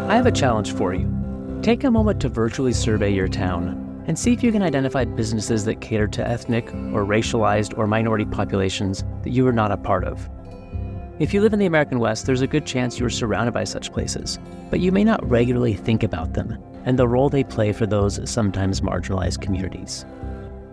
I have a challenge for you. Take a moment to virtually survey your town and see if you can identify businesses that cater to ethnic or racialized or minority populations that you are not a part of. If you live in the American West, there's a good chance you are surrounded by such places, but you may not regularly think about them and the role they play for those sometimes marginalized communities.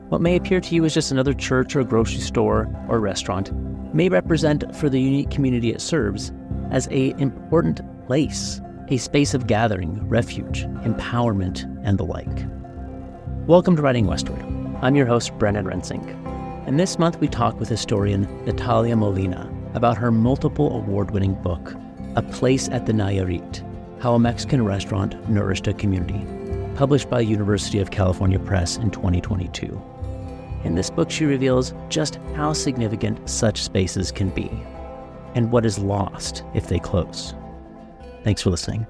What may appear to you as just another church or grocery store or restaurant may represent for the unique community it serves as an important place, a space of gathering, refuge, empowerment, and the like. Welcome to Writing Westward. I'm your host, Brennan Rensink, and this month we talk with historian Natalia Molina about her multiple award-winning book, A Place at the Nayarit, How a Mexican Restaurant Nourished a Community, published by University of California Press in 2022. In this book, she reveals just how significant such spaces can be, and what is lost if they close. Thanks for listening.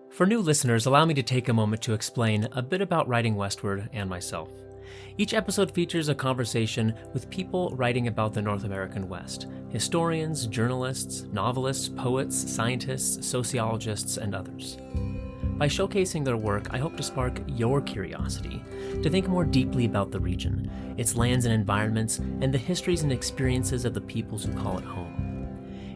For new listeners, allow me to take a moment to explain a bit about Writing Westward and myself. Each episode features a conversation with people writing about the North American West: historians, journalists, novelists, poets, scientists, sociologists, and others. By showcasing their work, I hope to spark your curiosity to think more deeply about the region, its lands and environments, and the histories and experiences of the peoples who call it home.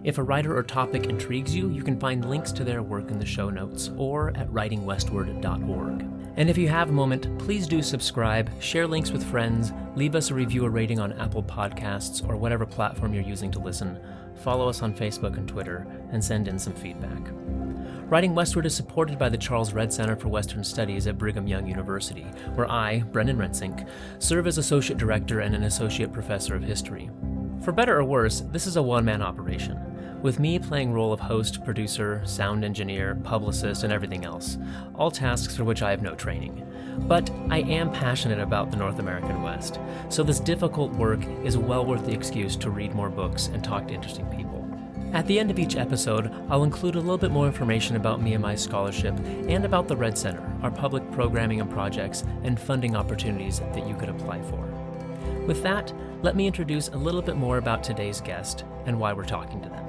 If a writer or topic intrigues you, you can find links to their work in the show notes or at writingwestward.org. And if you have a moment, please do subscribe, share links with friends, leave us a review or rating on Apple Podcasts or whatever platform you're using to listen, follow us on Facebook and Twitter, and send in some feedback. Writing Westward is supported by the Charles Redd Center for Western Studies at Brigham Young University, where I, Brennan Rensink, serve as Associate Director and an Associate Professor of History. For better or worse, this is a one-man operation, with me playing role of host, producer, sound engineer, publicist, and everything else, all tasks for which I have no training. But I am passionate about the North American West, so this difficult work is well worth the excuse to read more books and talk to interesting people. At the end of each episode, I'll include a little bit more information about me and my scholarship and about the Redd Center, our public programming and projects and funding opportunities that you could apply for. With that, let me introduce a little bit more about today's guest and why we're talking to them.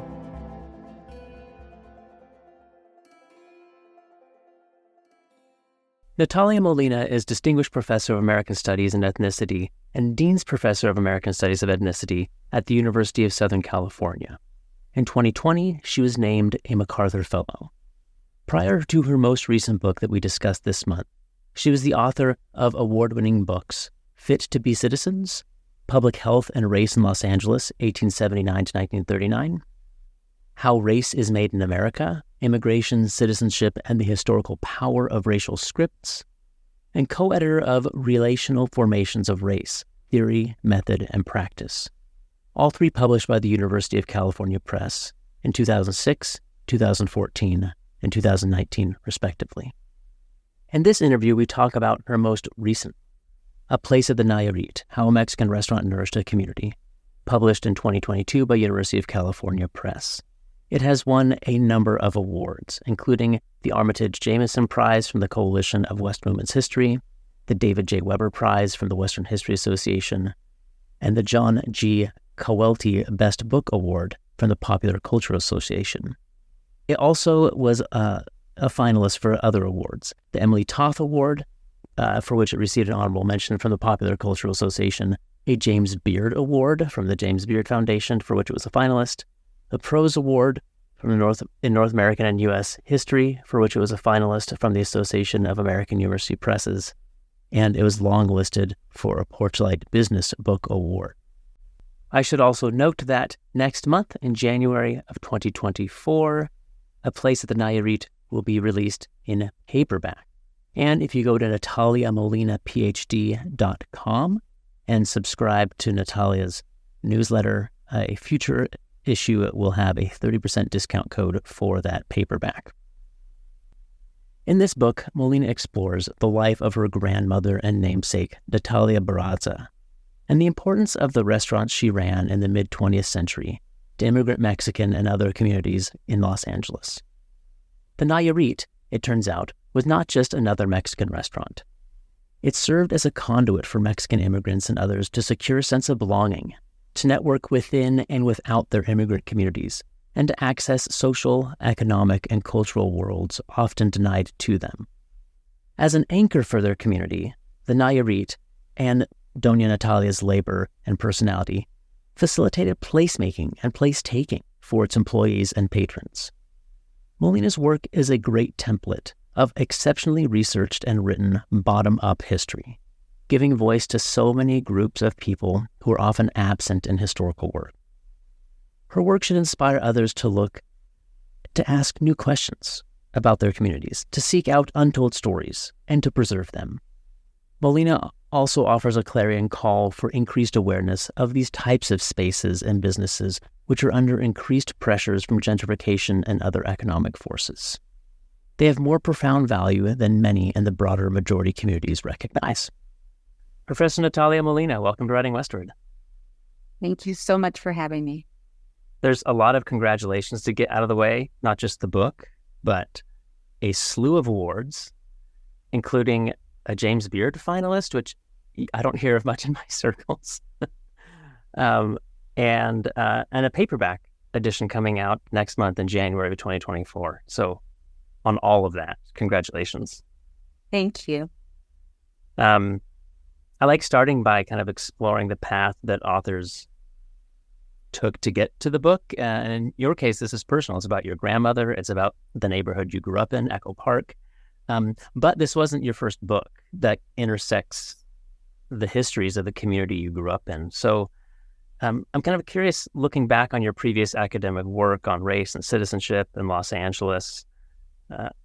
Natalia Molina is Distinguished Professor of American Studies and Ethnicity and Dean's Professor of American Studies of Ethnicity at the University of Southern California. In 2020, she was named a MacArthur Fellow. Prior to her most recent book that we discussed this month, she was the author of award-winning books, Fit to be Citizens, Public Health and Race in Los Angeles, 1879 to 1939, How Race is Made in America, Immigration, Citizenship, and the Historical Power of Racial Scripts, and co-editor of Relational Formations of Race, Theory, Method, and Practice. All three published by the University of California Press in 2006, 2014, and 2019, respectively. In this interview, we talk about her most recent, A Place at the Nayarit, How a Mexican Restaurant Nourished a Community, published in 2022 by University of California Press. It has won a number of awards, including the Armitage Jameson Prize from the Coalition of West Women's History, the David J. Weber Prize from the Western History Association, and the John G. Cowelty Best Book Award from the Popular Culture Association. It also was a finalist for other awards, the Emily Toth Award, for which it received an honorable mention from the Popular Cultural Association, a James Beard Award from the James Beard Foundation, for which it was a finalist, the Prose Award from North American and U.S. History, for which it was a finalist from the Association of American University Presses, and it was longlisted for a Porchlight Business Book Award. I should also note that next month, in January of 2024, A Place at the Nayarit will be released in paperback. And if you go to nataliamolinaphd.com and subscribe to Natalia's newsletter, a future issue will have a 30% discount code for that paperback. In this book, Molina explores the life of her grandmother and namesake, Natalia Barraza, and the importance of the restaurants she ran in the mid-20th century to immigrant Mexican and other communities in Los Angeles. The Nayarit, it turns out, was not just another Mexican restaurant. It served as a conduit for Mexican immigrants and others to secure a sense of belonging, to network within and without their immigrant communities, and to access social, economic, and cultural worlds often denied to them. As an anchor for their community, the Nayarit and Doña Natalia's labor and personality facilitated placemaking and place-taking for its employees and patrons. Molina's work is a great template of exceptionally researched and written bottom-up history, giving voice to so many groups of people who are often absent in historical work. Her work should inspire others to ask new questions about their communities, to seek out untold stories, and to preserve them. Molina also offers a clarion call for increased awareness of these types of spaces and businesses which are under increased pressures from gentrification and other economic forces. They have more profound value than many in the broader majority communities recognize. Professor Natalia Molina, welcome to Writing Westward. Thank you so much for having me. There's a lot of congratulations to get out of the way, not just the book, but a slew of awards, including a James Beard finalist, which I don't hear of much in my circles, and a paperback edition coming out next month in January of 2024. So on all of that, congratulations. Thank you. I like starting by kind of exploring the path that authors took to get to the book. And in your case, this is personal. It's about your grandmother. It's about the neighborhood you grew up in, Echo Park. But this wasn't your first book that intersects the histories of the community you grew up in. So I'm kind of curious, looking back on your previous academic work on race and citizenship in Los Angeles,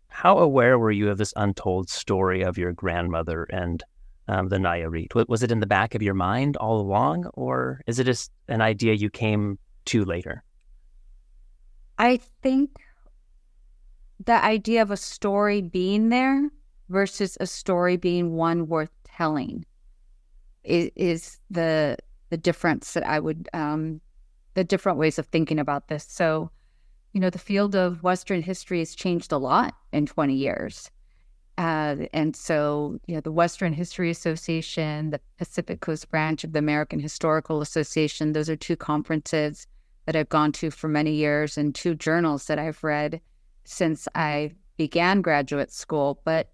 how aware were you of this untold story of your grandmother and the Nayarit? Was it in the back of your mind all along, or is it just an idea you came to later? I think the idea of a story being there versus a story being one worth telling is the difference that I would, the different ways of thinking about this. So, the field of Western history has changed a lot in 20 years. And so, the Western History Association, the Pacific Coast branch of the American Historical Association, those are two conferences that I've gone to for many years and two journals that I've read since I began graduate school. But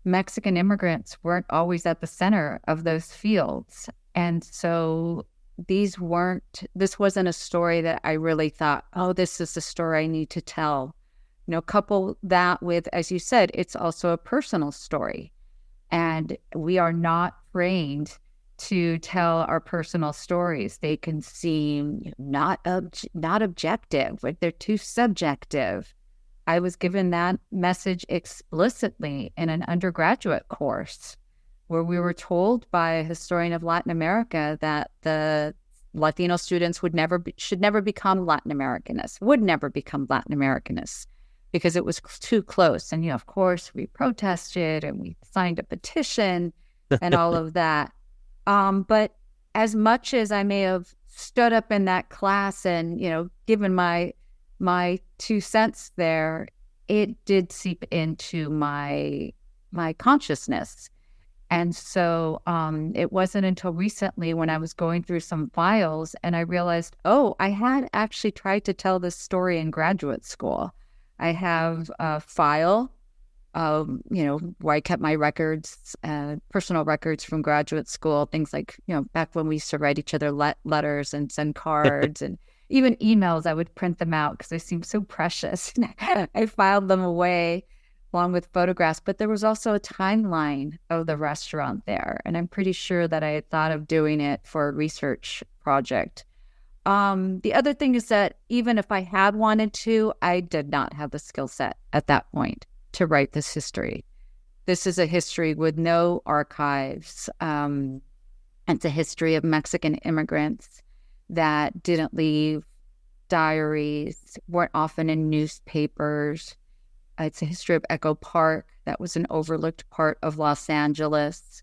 Mexican immigrants weren't always at the center of those fields. And so this wasn't a story that I really thought, oh, this is the story I need to tell. Couple that with, as you said, it's also a personal story. And we are not trained to tell our personal stories. They can seem not objective, like they're too subjective. I was given that message explicitly in an undergraduate course where we were told by a historian of Latin America that the Latino students should never become Latin Americanists, would never become Latin Americanists, because it was too close. And, of course, we protested and we signed a petition and all of that. But as much as I may have stood up in that class and, given my 2 cents there, it did seep into my consciousness. And so it wasn't until recently when I was going through some files and I realized, I had actually tried to tell this story in graduate school. I have a file, where I kept my records, personal records from graduate school, things like, back when we used to write each other letters and send cards and even emails. I would print them out because they seemed so precious. I filed them away along with photographs, but there was also a timeline of the restaurant there. And I'm pretty sure that I had thought of doing it for a research project. The other thing is that even if I had wanted to, I did not have the skill set at that point to write this history. This is a history with no archives. It's a history of Mexican immigrants that didn't leave diaries, weren't often in newspapers. It's a history of Echo Park. That was an overlooked part of Los Angeles.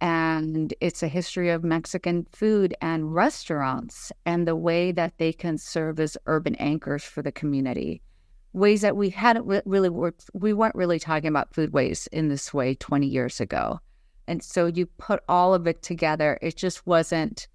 And it's a history of Mexican food and restaurants and the way that they can serve as urban anchors for the community. Ways that we hadn't really worked. We weren't really talking about foodways in this way 20 years ago. And so you put all of it together. It just wasn't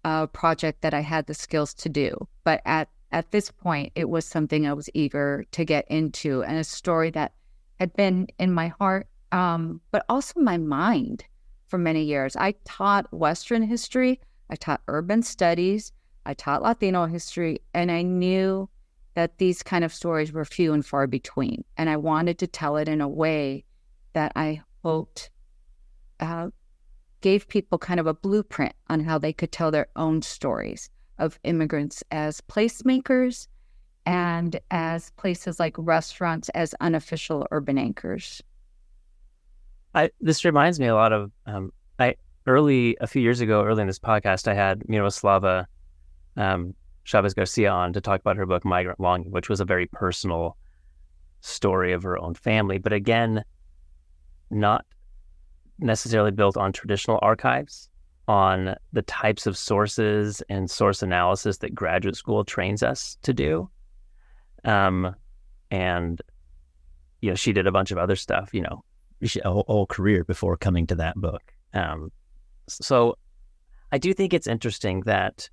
a project that I had the skills to do. But at this point, it was something I was eager to get into, and a story that had been in my heart, but also my mind for many years. I taught Western history, I taught urban studies, I taught Latino history, and I knew that these kind of stories were few and far between. And I wanted to tell it in a way that I hoped gave people kind of a blueprint on how they could tell their own stories of immigrants as placemakers and as places like restaurants as unofficial urban anchors. This reminds me a lot of, a few years ago, early in this podcast, I had Miroslava Chavez Garcia on to talk about her book, Migrant Longing, which was a very personal story of her own family, but again, not necessarily built on traditional archives, on the types of sources and source analysis that graduate school trains us to do. And, she did a bunch of other stuff, a whole career before coming to that book. So I do think it's interesting that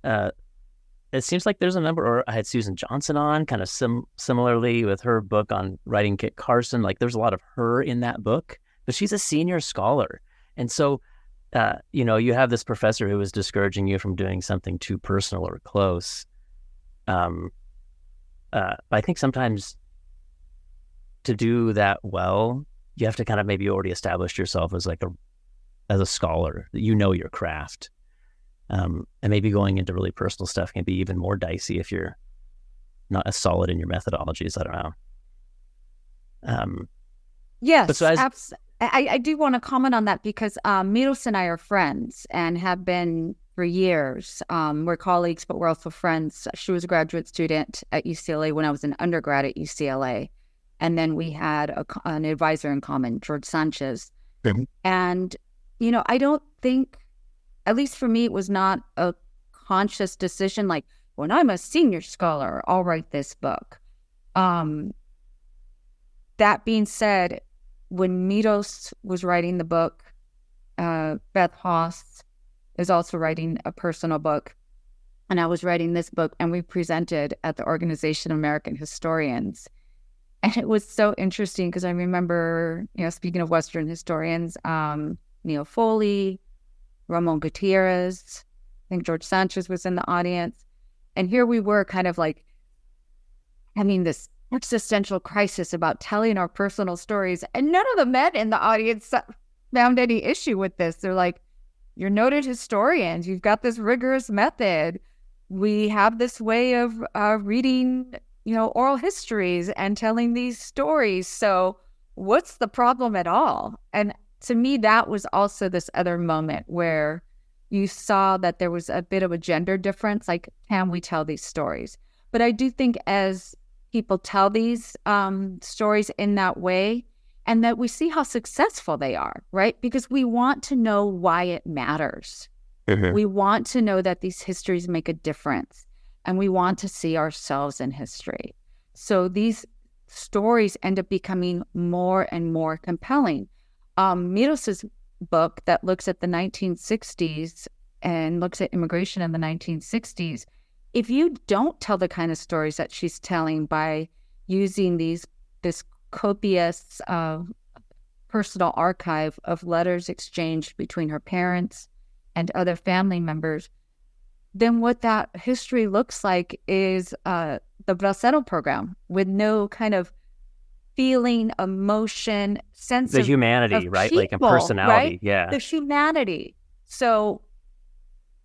it seems like there's a number, or I had Susan Johnson on kind of similarly with her book on writing Kit Carson. Like there's a lot of her in that book, but she's a senior scholar. And so, you have this professor who is discouraging you from doing something too personal or close. I think sometimes to do that well, you have to kind of maybe already establish yourself as as a scholar, that your craft. And maybe going into really personal stuff can be even more dicey if you're not as solid in your methodologies. I don't know. Yes, I do want to comment on that because Miros and I are friends and have been for years. We're colleagues, but we're also friends. She was a graduate student at UCLA when I was an undergrad at UCLA. And then we had an advisor in common, George Sanchez. Mm-hmm. And, I don't think, at least for me, it was not a conscious decision like, when I'm a senior scholar, I'll write this book. That being said, when Miros was writing the book, Beth Haas is also writing a personal book, and I was writing this book, and we presented at the Organization of American Historians. And it was so interesting because I remember, speaking of Western historians, Neil Foley, Ramon Gutierrez, I think George Sanchez was in the audience. And here we were kind of like having this existential crisis about telling our personal stories. And none of the men in the audience found any issue with this. They're like, you're noted historians. You've got this rigorous method. We have this way of reading, oral histories and telling these stories. So what's the problem at all? And to me, that was also this other moment where you saw that there was a bit of a gender difference. Like, can we tell these stories? But I do think as people tell these stories in that way, and that we see how successful they are, right? Because we want to know why it matters. Mm-hmm. We want to know that these histories make a difference, and we want to see ourselves in history. So these stories end up becoming more and more compelling. Miros's book that looks at the 1960s and looks at immigration in the 1960s, if you don't tell the kind of stories that she's telling by using this copious personal archive of letters exchanged between her parents and other family members, then what that history looks like is the Bracero program with no kind of feeling, emotion, sense of humanity, right? People, like a personality, right? Yeah. The humanity. So,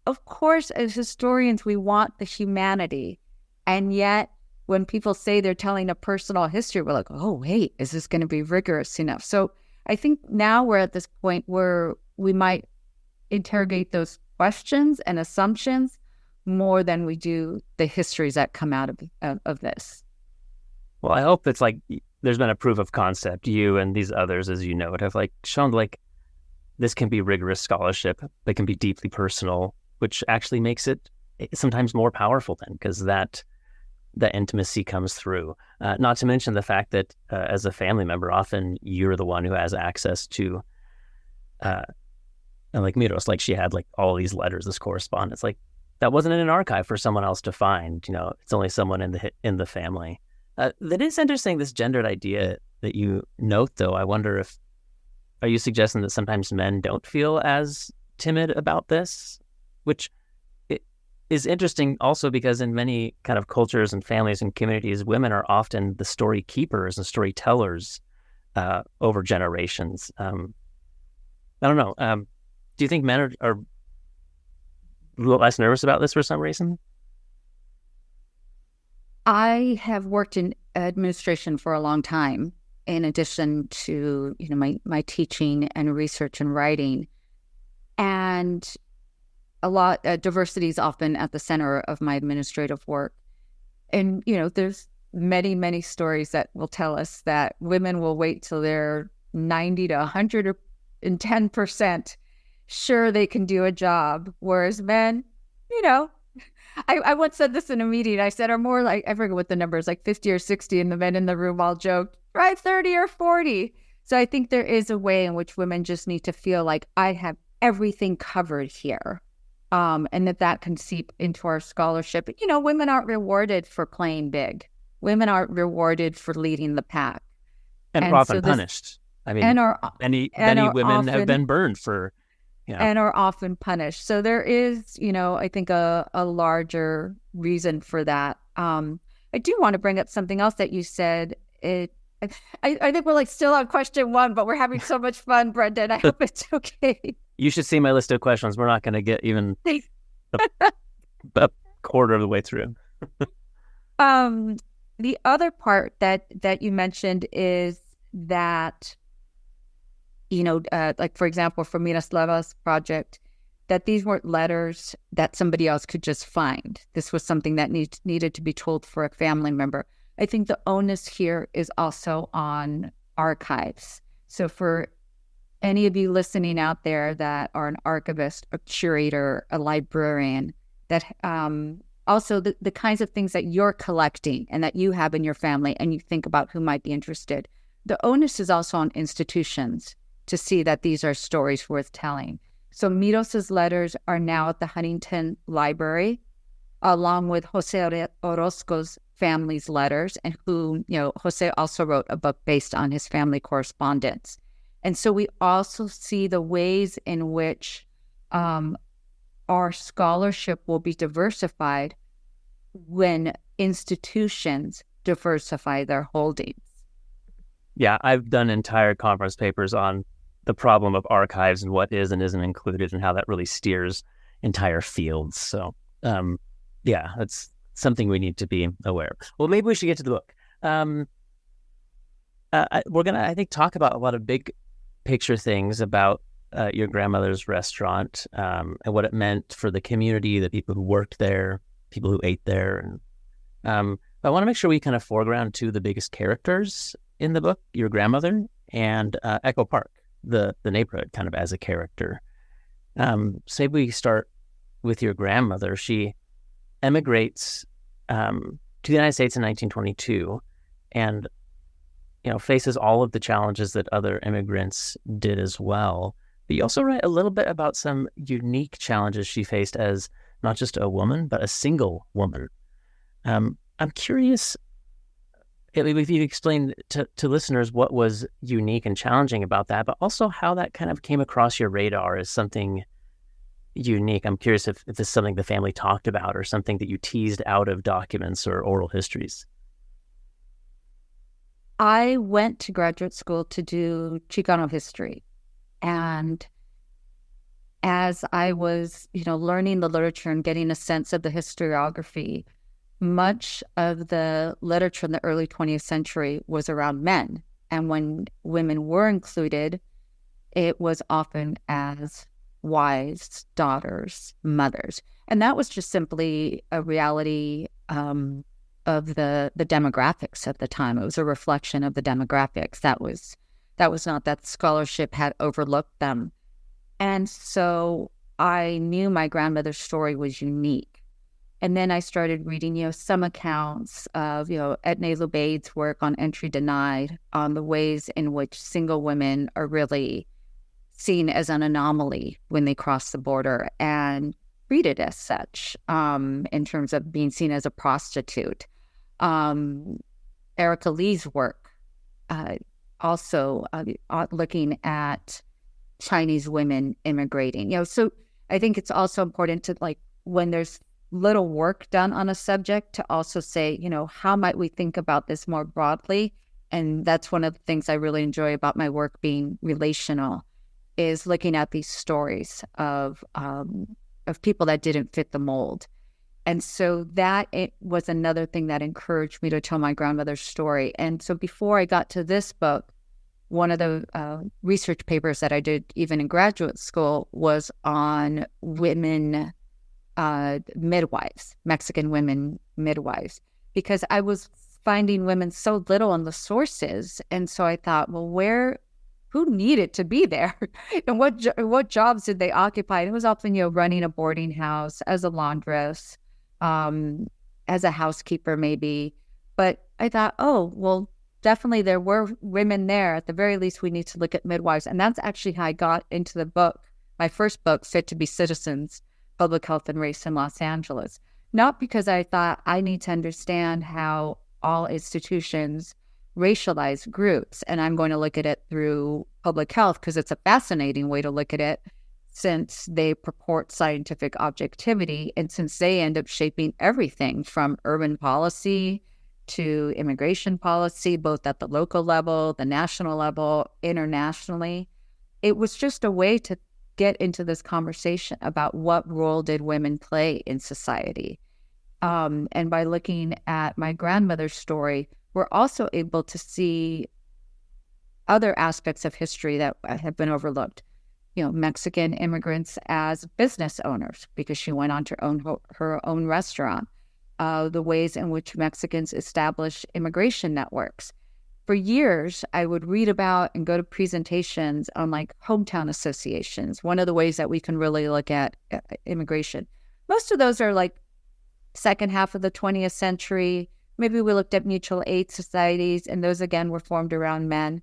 of course, as historians, we want the humanity. And yet, when people say they're telling a personal history, we're like, oh, wait, is this going to be rigorous enough? So I think now we're at this point where we might interrogate those questions and assumptions more than we do the histories that come out of this. Well, I hope it's like there's been a proof of concept. You and these others, as you know, have shown this can be rigorous scholarship, but can be deeply personal, which actually makes it sometimes more powerful then, because that intimacy comes through. Not to mention the fact that as a family member, often you're the one who has access to And like Miros, like she had like all these letters, this correspondence, like that wasn't in an archive for someone else to find. It's only someone in the family. That is interesting, this gendered idea that you note, though. I wonder if, are you suggesting that sometimes men don't feel as timid about this? Which is interesting also because in many kind of cultures and families and communities, women are often the story keepers and storytellers over generations. I don't know. Do you think men are a little less nervous about this for some reason? I have worked in administration for a long time, in addition to my teaching and research and writing, and a lot diversity is often at the center of my administrative work. And there's many stories that will tell us that women will wait till they're 90 to 110% sure they can do a job, whereas men, I once said this in a meeting. I said, are more like, I forget what the number is, like 50 or 60, and the men in the room all joked, right, 30 or 40. So I think there is a way in which women just need to feel like I have everything covered here, and that can seep into our scholarship. Women aren't rewarded for playing big. Women aren't rewarded for leading the pack. And are often punished. I mean, many women have been burned for... and are often punished. So there is, I think a larger reason for that. I do want to bring up something else that you said. I think we're like still on question 1, but we're having so much fun, Brendan. I hope it's okay. You should see my list of questions. We're not going to get even a quarter of the way through. The other part that you mentioned is that, like, for example, for Miroslav's project, that these weren't letters that somebody else could just find. This was something that needed to be told for a family member. I think the onus here is also on archives. So for any of you listening out there that are an archivist, a curator, a librarian, that also the kinds of things that you're collecting and that you have in your family, and you think about who might be interested, the onus is also on institutions to see that these are stories worth telling. So Miros's letters are now at the Huntington Library, along with Jose Orozco's family's letters, and who, Jose also wrote a book based on his family correspondence. And so we also see the ways in which our scholarship will be diversified when institutions diversify their holdings. Yeah, I've done entire conference papers on the problem of archives and what is and isn't included and how that really steers entire fields. So, that's something we need to be aware of. Well, maybe we should get to the book. We're going to, I think, talk about a lot of big picture things about your grandmother's restaurant and what it meant for the community, the people who worked there, people who ate there. And I want to make sure we kind of foreground two of the biggest characters in the book, your grandmother and Echo Park, the neighborhood, kind of as a character. So maybe we start with your grandmother. She emigrates to the United States in 1922 and, faces all of the challenges that other immigrants did as well. But you also write a little bit about some unique challenges she faced as not just a woman, but a single woman. I'm curious if you explain to listeners what was unique and challenging about that, but also how that kind of came across your radar as something unique. I'm curious if this is something the family talked about or something that you teased out of documents or oral histories. I went to graduate school to do Chicano history. And as I was, learning the literature and getting a sense of the historiography, much of the literature in the early 20th century was around men. And when women were included, it was often as wives, daughters, mothers. And that was just simply a reality of the demographics at the time. It was a reflection of the demographics. That was not that scholarship had overlooked them. And so I knew my grandmother's story was unique. And then I started reading, some accounts of, Edna Lubade's work on Entry Denied, on the ways in which single women are really seen as an anomaly when they cross the border and treated as such, in terms of being seen as a prostitute. Erica Lee's work, also looking at Chinese women immigrating. So I think it's also important to, like, when there's little work done on a subject, to also say, how might we think about this more broadly? And that's one of the things I really enjoy about my work being relational, is looking at these stories of people that didn't fit the mold. And so it was another thing that encouraged me to tell my grandmother's story. And so before I got to this book, one of the research papers that I did even in graduate school was on women midwives, Mexican women midwives, because I was finding women so little in the sources. And so I thought, well, who needed to be there? And what jobs did they occupy? And it was often, running a boarding house, as a laundress, as a housekeeper maybe. But I thought, oh, well, definitely there were women there. At the very least, we need to look at midwives. And that's actually how I got into the book, my first book, Fit to be Citizens, Public Health and Race in Los Angeles. Not because I thought I need to understand how all institutions racialize groups, and I'm going to look at it through public health because it's a fascinating way to look at it, since they purport scientific objectivity, and since they end up shaping everything from urban policy to immigration policy, both at the local level, the national level, internationally. It was just a way to get into this conversation about what role did women play in society. And by looking at my grandmother's story, we're also able to see other aspects of history that have been overlooked. Mexican immigrants as business owners, because she went on to own her own restaurant. The ways in which Mexicans established immigration networks. For years, I would read about and go to presentations on like hometown associations, one of the ways that we can really look at immigration. Most of those are like second half of the 20th century. Maybe we looked at mutual aid societies, and those again were formed around men.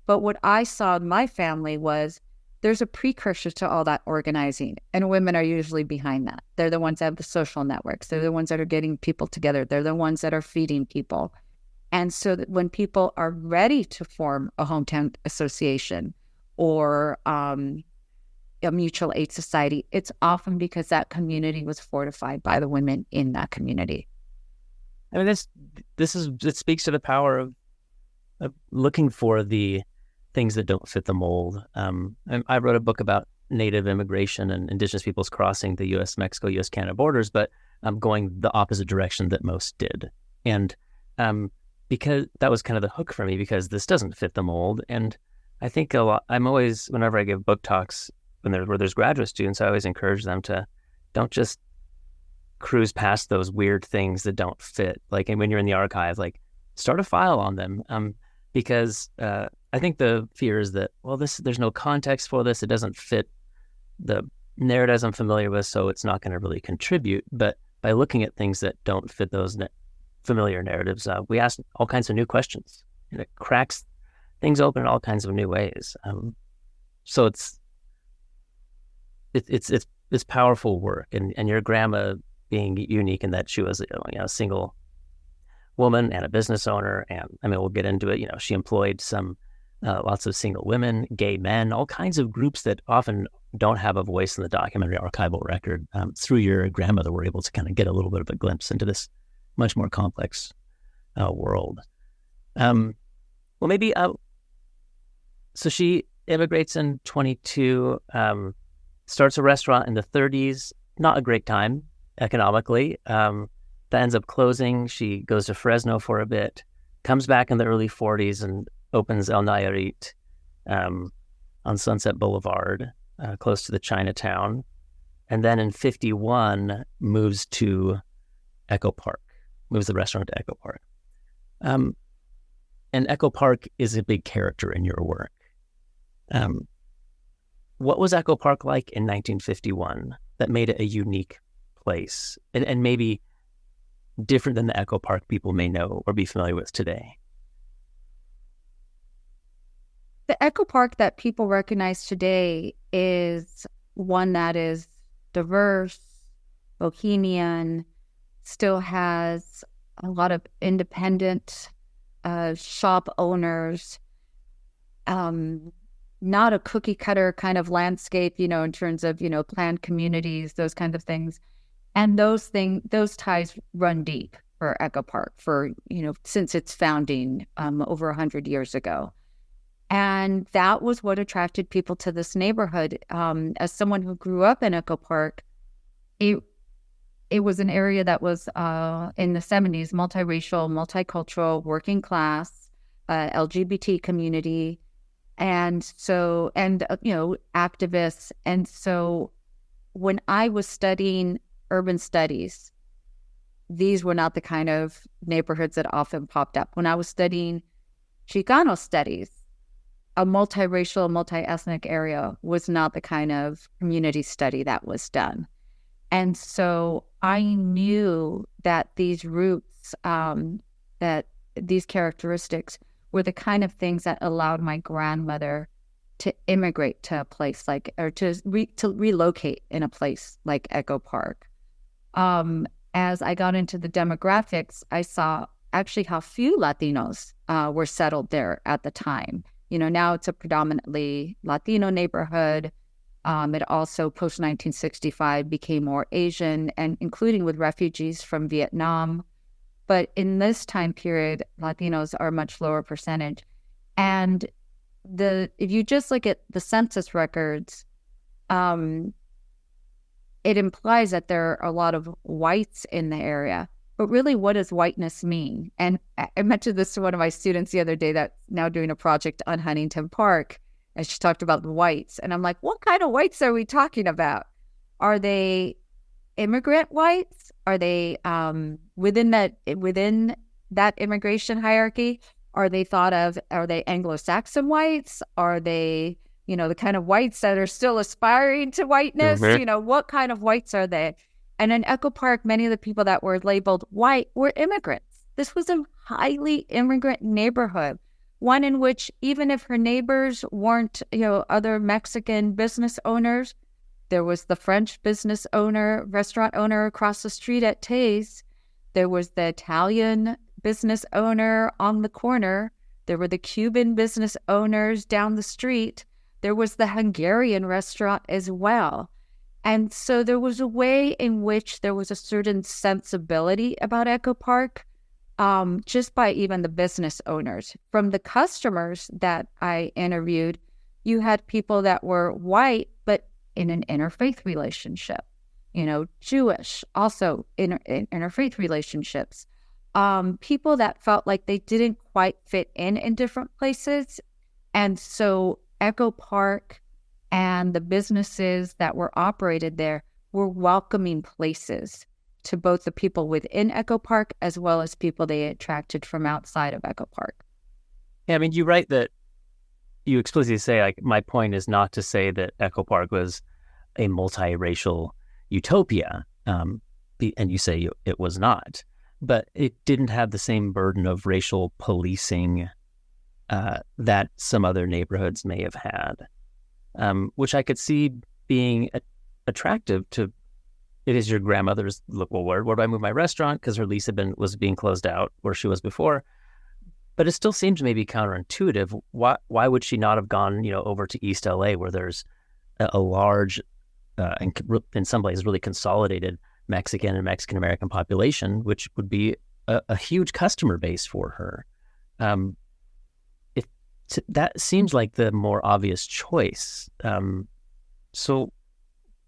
But what I saw in my family was there's a precursor to all that organizing, and women are usually behind that. They're the ones that have the social networks. They're the ones that are getting people together. They're the ones that are feeding people. And so that when people are ready to form a hometown association or a mutual aid society, it's often because that community was fortified by the women in that community. I mean, it speaks to the power of looking for the things that don't fit the mold. And I wrote a book about Native immigration and Indigenous peoples crossing the U.S.-Mexico, U.S.-Canada borders, but I'm going the opposite direction that most did. And because that was kind of the hook for me, because this doesn't fit the mold. And I think I'm always, whenever I give book talks, where there's graduate students, I always encourage them to don't just cruise past those weird things that don't fit. Like, and when you're in the archive, like, start a file on them. Because I think the fear is that, well, there's no context for this. It doesn't fit the narratives I'm familiar with, so it's not going to really contribute. But by looking at things that don't fit those familiar narratives, we ask all kinds of new questions, and it cracks things open in all kinds of new ways. So it's powerful work, and your grandma being unique in that she was a single woman and a business owner, and I mean, we'll get into it. She employed lots of single women, gay men, all kinds of groups that often don't have a voice in the documentary archival record. Through your grandmother, we're able to kind of get a little bit of a glimpse into this much more complex world. Well, maybe so she immigrates in 22, starts a restaurant in the 30s. Not a great time economically. That ends up closing. She goes to Fresno for a bit, comes back in the early 40s and opens El Nayarit on Sunset Boulevard, close to the Chinatown. And then in 51, moves to Echo Park, moves the restaurant to Echo Park. And Echo Park is a big character in your work. What was Echo Park like in 1951 that made it a unique place, and maybe different than the Echo Park people may know or be familiar with today? The Echo Park that people recognize today is one that is diverse, bohemian, still has a lot of independent shop owners, not a cookie cutter kind of landscape, in terms of, planned communities, those kinds of things. And those ties run deep for Echo Park since its founding over 100 years ago. And that was what attracted people to this neighborhood. As someone who grew up in Echo Park, it was an area that was in the 70s, multiracial, multicultural, working class, LGBT community, and activists. And so when I was studying urban studies, these were not the kind of neighborhoods that often popped up. When I was studying Chicano studies, a multiracial, multi-ethnic area was not the kind of community study that was done. And so I knew that these roots, that these characteristics were the kind of things that allowed my grandmother to immigrate to a place to relocate in a place like Echo Park. As I got into the demographics, I saw actually how few Latinos were settled there at the time. Now it's a predominantly Latino neighborhood. It also, post-1965, became more Asian, and including with refugees from Vietnam. But in this time period, Latinos are a much lower percentage. And if you just look at the census records, it implies that there are a lot of whites in the area. But really, what does whiteness mean? And I mentioned this to one of my students the other day that's now doing a project on Huntington Park, and she talked about the whites. And I'm like, what kind of whites are we talking about? Are they immigrant whites? Are they within that immigration hierarchy? Are they Anglo-Saxon whites? Are they, the kind of whites that are still aspiring to whiteness? Mm-hmm. What kind of whites are they? And in Echo Park, many of the people that were labeled white were immigrants. This was a highly immigrant neighborhood, one in which even if her neighbors weren't, other Mexican business owners, there was the French restaurant owner across the street at Taze. There was the Italian business owner on the corner. There were the Cuban business owners down the street. There was the Hungarian restaurant as well. And so there was a way in which there was a certain sensibility about Echo Park, just by even the business owners. From the customers that I interviewed, you had people that were white, but in an interfaith relationship, Jewish, also in interfaith relationships, people that felt like they didn't quite fit in different places. And so Echo Park and the businesses that were operated there were welcoming places to both the people within Echo Park as well as people they attracted from outside of Echo Park. Yeah, I mean, you write that you explicitly say, like, my point is not to say that Echo Park was a multiracial utopia, and you say it was not, but it didn't have the same burden of racial policing that some other neighborhoods may have had, which I could see being attractive to. It is your grandmother's, look, well, where do I move my restaurant? Because her lease was being closed out where she was before. But it still seems maybe counterintuitive. Why would she not have gone, over to East LA, where there's a large, and in some places really consolidated Mexican and Mexican American population, which would be a huge customer base for her. That seems like the more obvious choice. So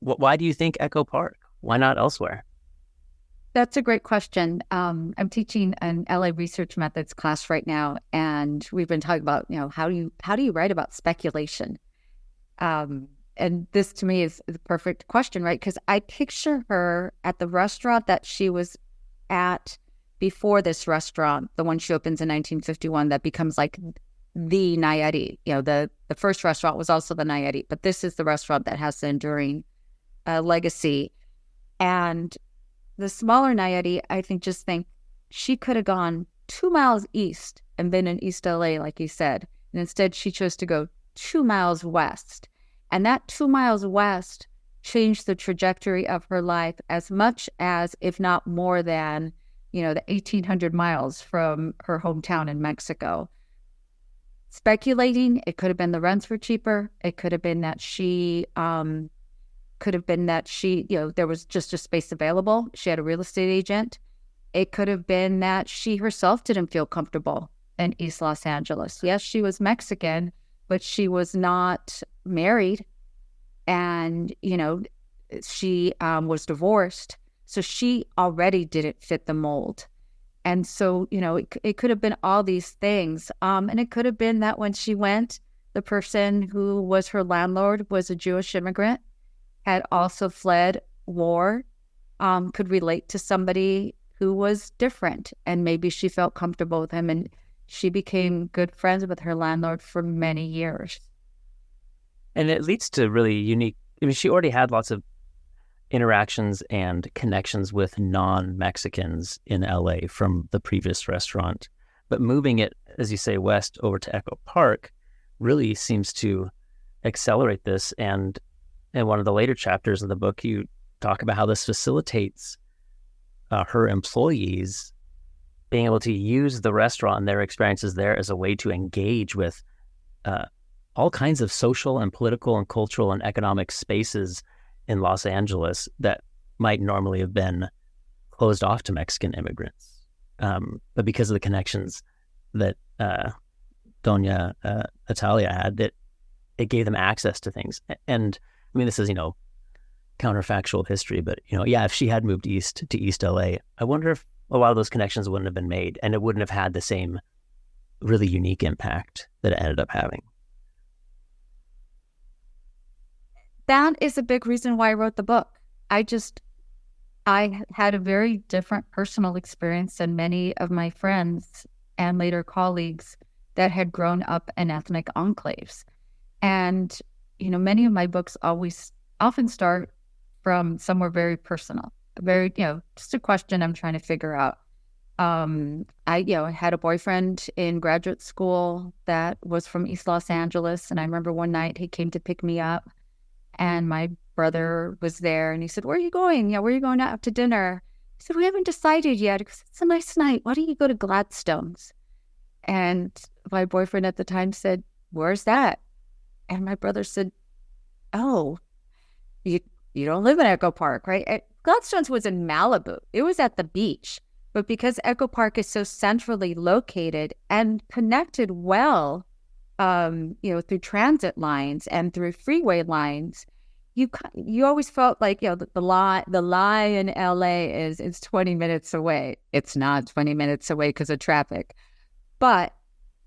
why do you think Echo Park? Why not elsewhere? That's a great question. I'm teaching an LA research methods class right now, and we've been talking about, how do you write about speculation? And this to me is the perfect question, right? Because I picture her at the restaurant that she was at before this restaurant, the one she opens in 1951, that becomes like the Nayarit. The first restaurant was also the Nayarit, but this is the restaurant that has the enduring legacy. And the smaller Nayarit, I think she could have gone 2 miles east and been in East LA, like you said, And instead, she chose to go 2 miles west. And that 2 miles west changed the trajectory of her life as much as, if not more than, the 1,800 miles from her hometown in Mexico. Speculating, it could have been the rents were cheaper. It could have been that there was just a space available. She had a real estate agent. It could have been that she herself didn't feel comfortable in East Los Angeles. Yes, she was Mexican, but she was not married. And, she was divorced. So she already didn't fit the mold. And so, it could have been all these things. And it could have been that when she went, the person who was her landlord was a Jewish immigrant, had also fled war, could relate to somebody who was different. And maybe she felt comfortable with him. And she became good friends with her landlord for many years. And it leads to really unique, she already had lots of interactions and connections with non-Mexicans in LA from the previous restaurant. But moving it, as you say, west over to Echo Park really seems to accelerate this. And in one of the later chapters of the book, you talk about how this facilitates her employees being able to use the restaurant and their experiences there as a way to engage with all kinds of social and political and cultural and economic spaces in Los Angeles that might normally have been closed off to Mexican immigrants. But because of the connections that Doña Natalia had, it gave them access to things. And this is, counterfactual history, but, if she had moved east to East LA, I wonder if a lot of those connections wouldn't have been made and it wouldn't have had the same really unique impact that it ended up having. That is a big reason why I wrote the book. I had a very different personal experience than many of my friends and later colleagues that had grown up in ethnic enclaves. And, many of my books often start from somewhere very personal, very, just a question I'm trying to figure out. I had a boyfriend in graduate school that was from East Los Angeles. And I remember one night he came to pick me up and my brother was there and he said, "Where are you going? Where are you going out to dinner?" He said, "We haven't decided yet. It's a nice night. Why don't you go to Gladstone's?" And my boyfriend at the time said, "Where's that?" And my brother said, "Oh, you don't live in Echo Park, right?" Gladstone's was in Malibu. It was at the beach. But because Echo Park is so centrally located and connected well, through transit lines and through freeway lines, you always felt like, the lie in LA is it's 20 minutes away. It's not 20 minutes away because of traffic. But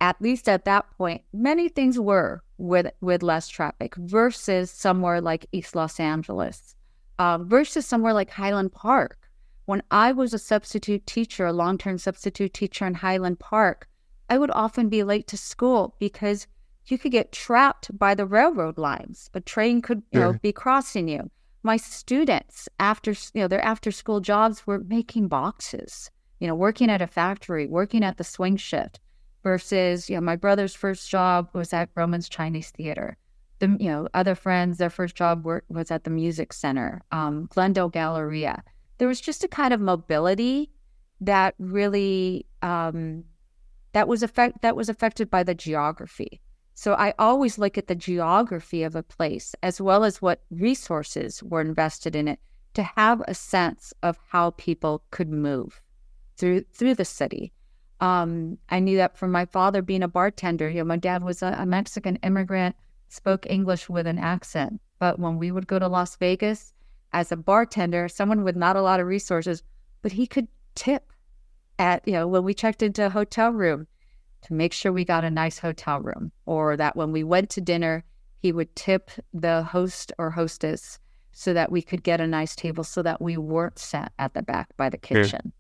at least at that point, many things were with less traffic versus somewhere like East Los Angeles, versus somewhere like Highland Park. When I was a substitute teacher, a long-term substitute teacher in Highland Park, I would often be late to school because you could get trapped by the railroad lines. A train could be crossing you. My students, after their after-school jobs, were making boxes, working at a factory, working at the swing shift. Versus, my brother's first job was at Roman's Chinese Theater. Other friends, their first job was at the Music Center, Glendale Galleria. There was just a kind of mobility that really that was affected by the geography. So I always look at the geography of a place as well as what resources were invested in it to have a sense of how people could move through the city. I knew that from my father being a bartender. My dad was a Mexican immigrant, spoke English with an accent. But when we would go to Las Vegas as a bartender, someone with not a lot of resources, but he could tip at, when we checked into a hotel room to make sure we got a nice hotel room, or that when we went to dinner, he would tip the host or hostess so that we could get a nice table so that we weren't sat at the back by the kitchen.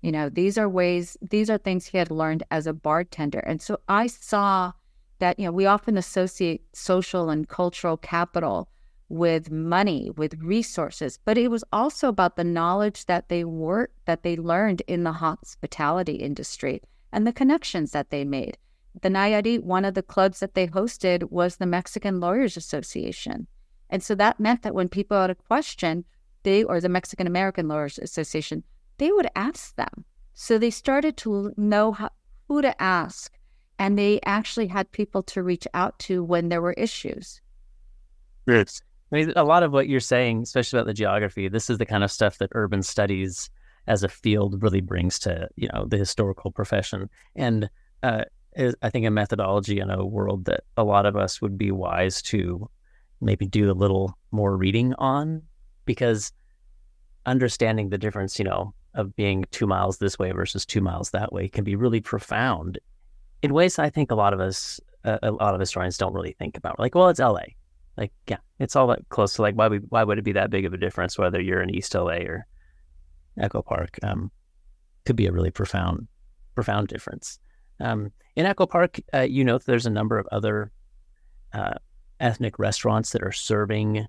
These are things he had learned as a bartender. And so I saw that, we often associate social and cultural capital with money, with resources, but it was also about the knowledge that they learned in the hospitality industry and the connections that they made. the Nayarit, one of the clubs that they hosted was the Mexican Lawyers Association. And so that meant that when people had a question, or the Mexican American Lawyers Association, they would ask them. So they started to know who to ask, and they actually had people to reach out to when there were issues. Yes. I mean, a lot of what you're saying, especially about the geography, this is the kind of stuff that urban studies as a field really brings to, the historical profession. And is, I think, a methodology in a world that a lot of us would be wise to maybe do a little more reading on, because understanding the difference, of being 2 miles this way versus 2 miles that way can be really profound in ways I think a lot of historians don't really think about. Like, well, it's LA. Like, yeah, it's all that close to, like, why would it be that big of a difference whether you're in East LA or Echo Park? Could be a really profound difference. In Echo Park, there's a number of other ethnic restaurants that are serving,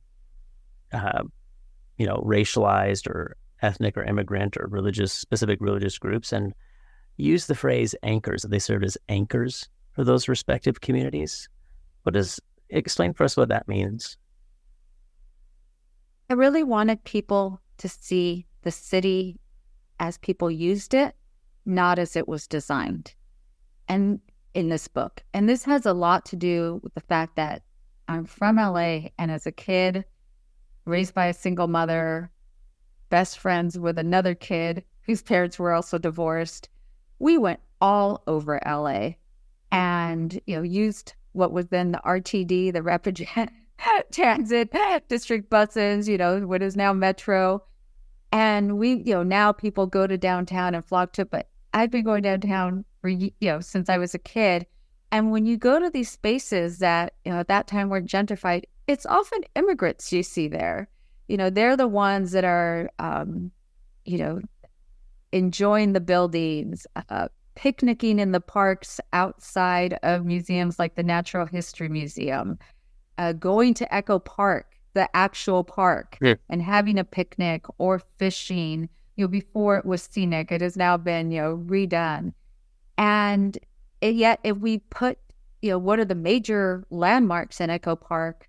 racialized or ethnic or immigrant or specific religious groups, and use the phrase anchors. They serve as anchors for those respective communities. Explain for us what that means. I really wanted people to see the city as people used it, not as it was designed. And in this book, and this has a lot to do with the fact that I'm from LA, and as a kid, raised by a single mother, best friends with another kid whose parents were also divorced, we went all over LA and, used what was then the RTD, the Rapid Transit District buses, what is now Metro. And we, now people go to downtown and flock to it, but I've been going downtown for, since I was a kid. And when you go to these spaces that, at that time were gentrified, it's often immigrants you see there. They're the ones that are, enjoying the buildings, picnicking in the parks outside of museums like the Natural History Museum, going to Echo Park, the actual park, and having a picnic or fishing. Before it was scenic, it has now been, redone. And yet, if we put, what are the major landmarks in Echo Park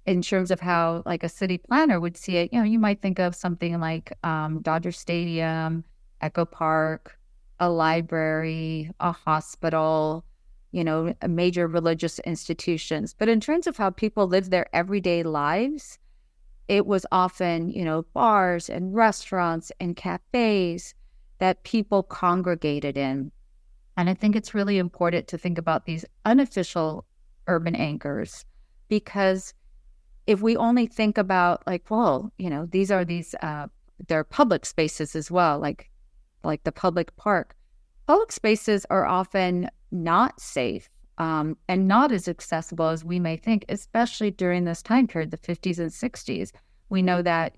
in terms of how, like, a city planner would see it, you might think of something like Dodger Stadium, Echo Park, a library, a hospital, major religious institutions. But in terms of how people live their everyday lives, it was often, bars and restaurants and cafes that people congregated in. And I think it's really important to think about these unofficial urban anchors, because if we only think about, like, well, they're public spaces as well, like the public park. Public spaces are often not safe and not as accessible as we may think, especially during this time period, the 50s and 60s. We know that,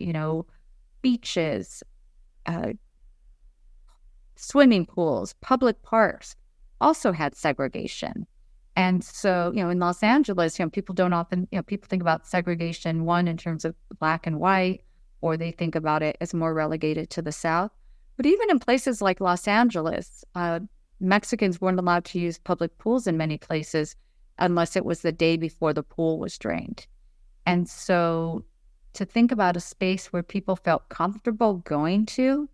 beaches, swimming pools, public parks also had segregation. And so, in Los Angeles, people don't often, people think about segregation, one, in terms of black and white, or they think about it as more relegated to the South. But even in places like Los Angeles, Mexicans weren't allowed to use public pools in many places unless it was the day before the pool was drained. And so to think about a space where people felt comfortable going to,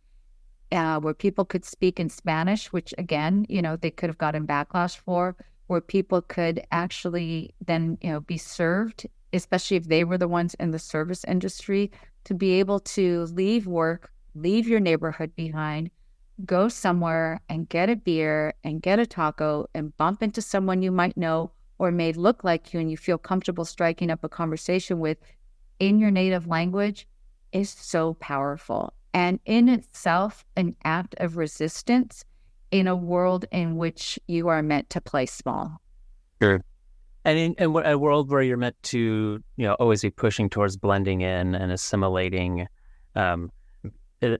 where people could speak in Spanish, which, again, they could have gotten backlash for, where people could actually then, be served, especially if they were the ones in the service industry, to be able to leave work, leave your neighborhood behind, go somewhere and get a beer and get a taco and bump into someone you might know or may look like you and you feel comfortable striking up a conversation with in your native language is so powerful. And in itself, an act of resistance in a world in which you are meant to play small. Sure. And in a world where you're meant to, always be pushing towards blending in and assimilating,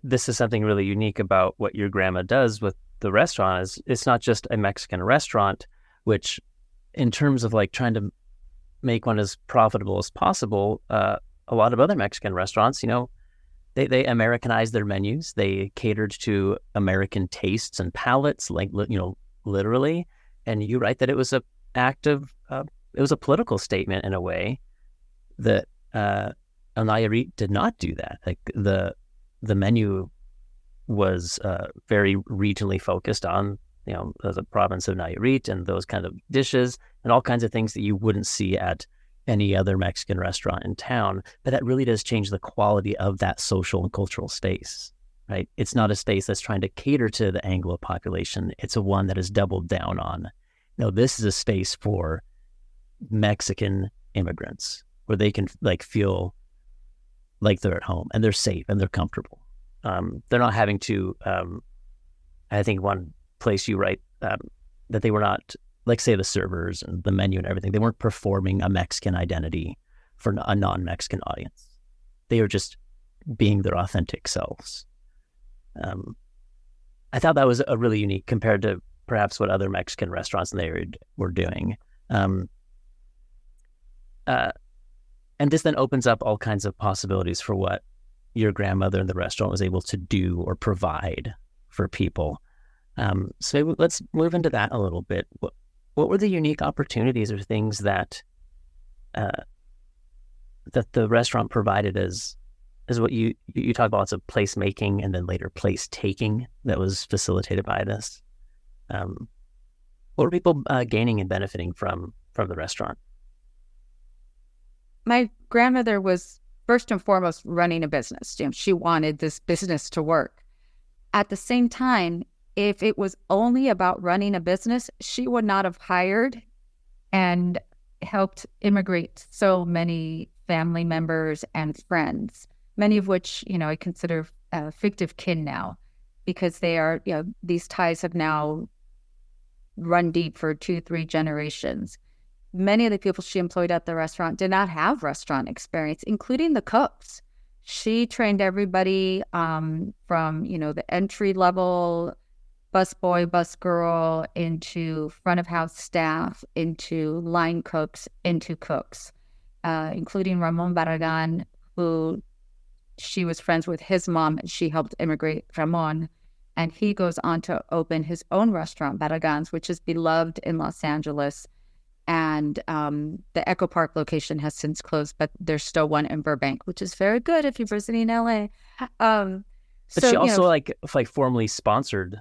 this is something really unique about what your grandma does with the restaurant. Is it's not just a Mexican restaurant, which, in terms of, like, trying to make one as profitable as possible, a lot of other Mexican restaurants, they Americanized their menus. They catered to American tastes and palates, like, literally. And you write that it was a act of, it was a political statement in a way that Nayarit did not do that. Like the menu was very regionally focused on, the province of Nayarit and those kind of dishes and all kinds of things that you wouldn't see at any other Mexican restaurant in town. But that really does change the quality of that social and cultural space, right? It's not a space that's trying to cater to the Anglo population. It's a one that is doubled down on, this is a space for Mexican immigrants where they can like feel like they're at home and they're safe and they're comfortable. They're not having to, I think one place you write that they were not, like say the servers and the menu and everything, they weren't performing a Mexican identity for a non-Mexican audience. They were just being their authentic selves. I thought that was a really unique compared to perhaps what other Mexican restaurants in the area were doing. And this then opens up all kinds of possibilities for what your grandmother in the restaurant was able to do or provide for people. So maybe let's move into that a little bit. What were the unique opportunities or things that that the restaurant provided as what you talk about, lots of place making and then later place taking that was facilitated by this? What were people gaining and benefiting from the restaurant? My grandmother was first and foremost running a business. She wanted this business to work. At the same time, if it was only about running a business, she would not have hired and helped immigrate so many family members and friends, many of which, I consider fictive kin now, because they are, these ties have now run deep for 2-3 generations. Many of the people she employed at the restaurant did not have restaurant experience, including the cooks. She trained everybody from, the entry level busboy, busgirl, into front of house staff, into line cooks, into cooks, including Ramon Barragan, who she was friends with his mom, and she helped immigrate Ramon. And he goes on to open his own restaurant, Barragan's, which is beloved in Los Angeles. And the Echo Park location has since closed, but there's still one in Burbank, which is very good if you're visiting LA. But she also like formally sponsored.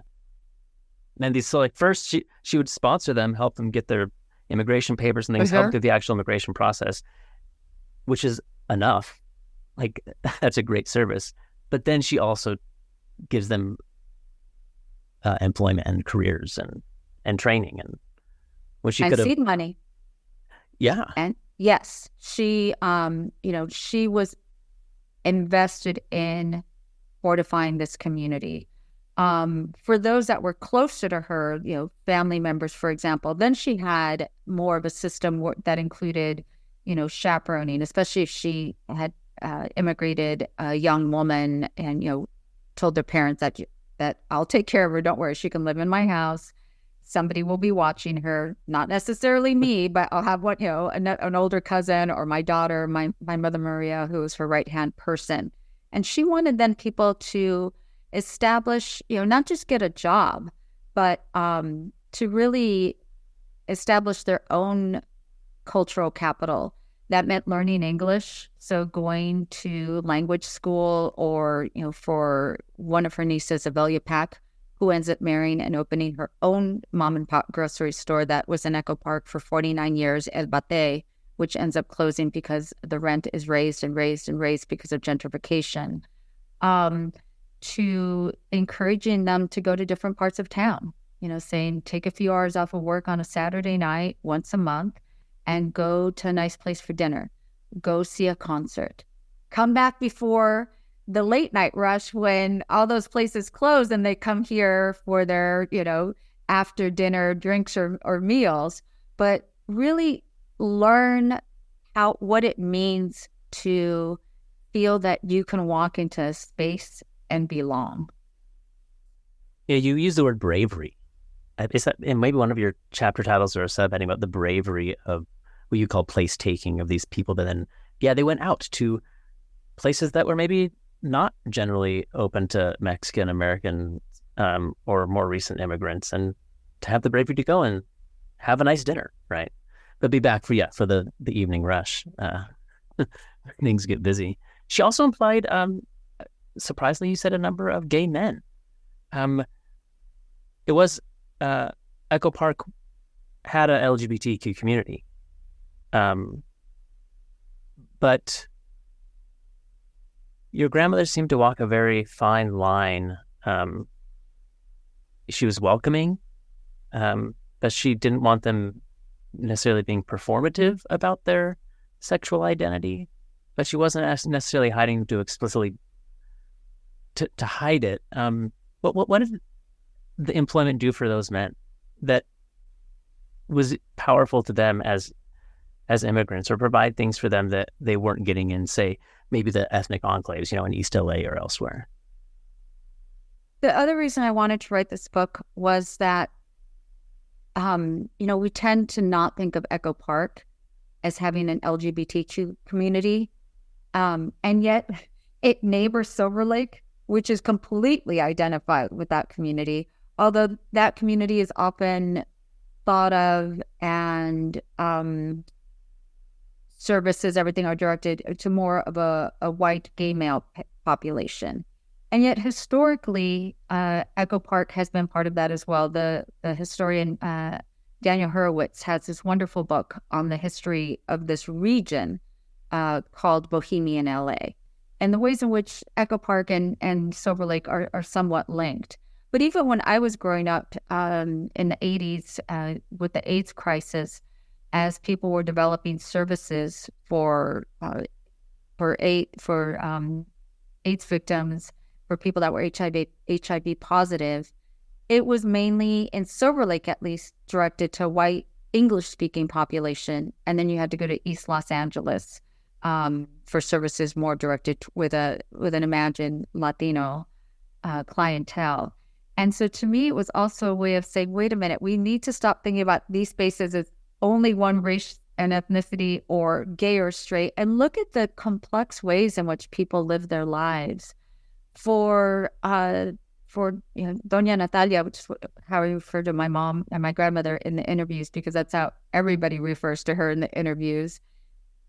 And these, so like first she would sponsor them, help them get their immigration papers and things, help through the actual immigration process, which is enough. Like that's a great service. But then she also gives them employment and careers and training and. And seed money. Yeah. And yes, she, she was invested in fortifying this community. For those that were closer to her, family members, for example, then she had more of a system that included, chaperoning, especially if she had immigrated a young woman and, told their parents that I'll take care of her. Don't worry. She can live in my house. Somebody will be watching her, not necessarily me, but I'll have an older cousin or my daughter, my mother Maria, who was her right-hand person. And she wanted then people to establish, not just get a job, but to really establish their own cultural capital. That meant learning English, so going to language school, or, for one of her nieces, Avelia Pack, who ends up marrying and opening her own mom and pop grocery store that was in Echo Park for 49 years, El Bate, which ends up closing because the rent is raised and raised and raised because of gentrification, to encouraging them to go to different parts of town, saying take a few hours off of work on a Saturday night once a month and go to a nice place for dinner, go see a concert, come back before the late night rush when all those places close and they come here for their, after dinner drinks or meals, but really learn what it means to feel that you can walk into a space and belong. Yeah, you use the word bravery. Is that in maybe one of your chapter titles or a subheading about the bravery of what you call place taking of these people that then, they went out to places that were maybe not generally open to Mexican American or more recent immigrants, and to have the bravery to go and have a nice dinner, right? But be back for the evening rush. Things get busy. She also implied, surprisingly, you said a number of gay men. It was Echo Park had a LGBTQ community, but your grandmother seemed to walk a very fine line. She was welcoming, but she didn't want them necessarily being performative about their sexual identity. But she wasn't necessarily hiding to explicitly to hide it. What did the employment do for those men that was powerful to them as immigrants, or provide things for them that they weren't getting in, say, maybe the ethnic enclaves, in East LA or elsewhere? The other reason I wanted to write this book was that, we tend to not think of Echo Park as having an LGBTQ community. And yet it neighbors Silver Lake, which is completely identified with that community, although that community is often thought of and services, everything are directed to more of a white gay male population. And yet historically, Echo Park has been part of that as well. The historian Daniel Horowitz has this wonderful book on the history of this region called Bohemian LA, and the ways in which Echo Park and Silver Lake are somewhat linked. But even when I was growing up in the 80s with the AIDS crisis, as people were developing services for AIDS victims, for people that were HIV positive, it was mainly in Silver Lake, at least, directed to white English-speaking population, and then you had to go to East Los Angeles for services more directed with an imagined Latino clientele. And so to me, it was also a way of saying, wait a minute, we need to stop thinking about these spaces as only one race and ethnicity or gay or straight, and look at the complex ways in which people live their lives. For Doña Natalia, which is how I refer to my mom and my grandmother in the interviews, because that's how everybody refers to her in the interviews.